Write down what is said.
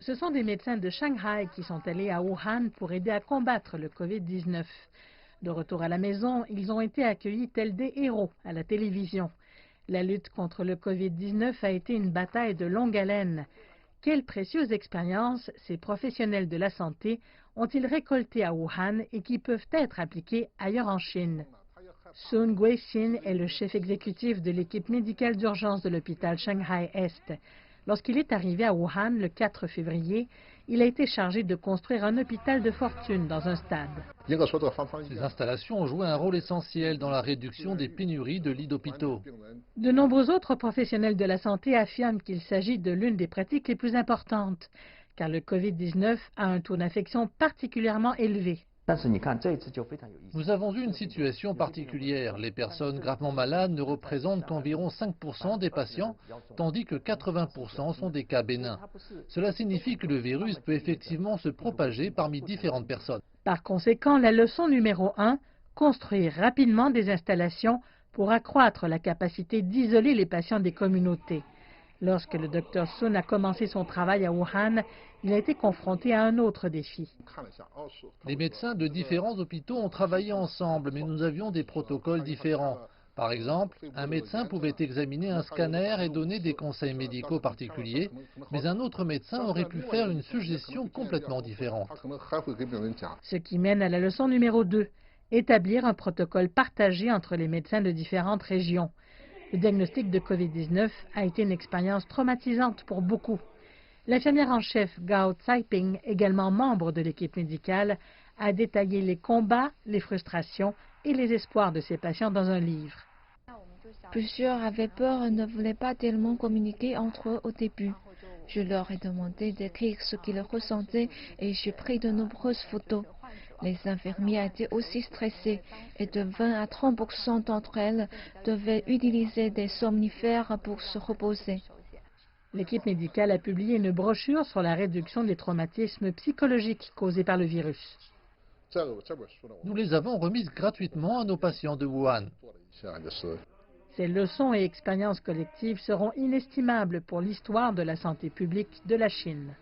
Ce sont des médecins de Shanghai qui sont allés à Wuhan pour aider à combattre le Covid-19. De retour à la maison, ils ont été accueillis tels des héros à la télévision. La lutte contre le Covid-19 a été une bataille de longue haleine. Quelle précieuse expérience ces professionnels de la santé ont-ils récolté à Wuhan et qui peuvent être appliqués ailleurs en Chine? Sun Guixin est le chef exécutif de l'équipe médicale d'urgence de l'hôpital Shanghai-Est. Lorsqu'il est arrivé à Wuhan le 4 février, il a été chargé de construire un hôpital de fortune dans un stade. Ces installations ont joué un rôle essentiel dans la réduction des pénuries de lits d'hôpitaux. De nombreux autres professionnels de la santé affirment qu'il s'agit de l'une des pratiques les plus importantes, car le Covid-19 a un taux d'infection particulièrement élevé. Nous avons eu une situation particulière. Les personnes gravement malades ne représentent qu'environ 5% des patients, tandis que 80% sont des cas bénins. Cela signifie que le virus peut effectivement se propager parmi différentes personnes. Par conséquent, la leçon numéro 1, construire rapidement des installations pour accroître la capacité d'isoler les patients des communautés. Lorsque le Dr Sun a commencé son travail à Wuhan, il a été confronté à un autre défi. Les médecins de différents hôpitaux ont travaillé ensemble, mais nous avions des protocoles différents. Par exemple, un médecin pouvait examiner un scanner et donner des conseils médicaux particuliers, mais un autre médecin aurait pu faire une suggestion complètement différente. Ce qui mène à la leçon numéro 2, établir un protocole partagé entre les médecins de différentes régions. Le diagnostic de Covid-19 a été une expérience traumatisante pour beaucoup. L'infirmière en chef Gao Caiping, également membre de l'équipe médicale, a détaillé les combats, les frustrations et les espoirs de ses patients dans un livre. Plusieurs avaient peur et ne voulaient pas tellement communiquer entre eux au début. Je leur ai demandé d'écrire ce qu'ils ressentaient et j'ai pris de nombreuses photos. Les infirmières étaient aussi stressées et de 20 à 30% d'entre elles devaient utiliser des somnifères pour se reposer. L'équipe médicale a publié une brochure sur la réduction des traumatismes psychologiques causés par le virus. Nous les avons remises gratuitement à nos patients de Wuhan. Ces leçons et expériences collectives seront inestimables pour l'histoire de la santé publique de la Chine.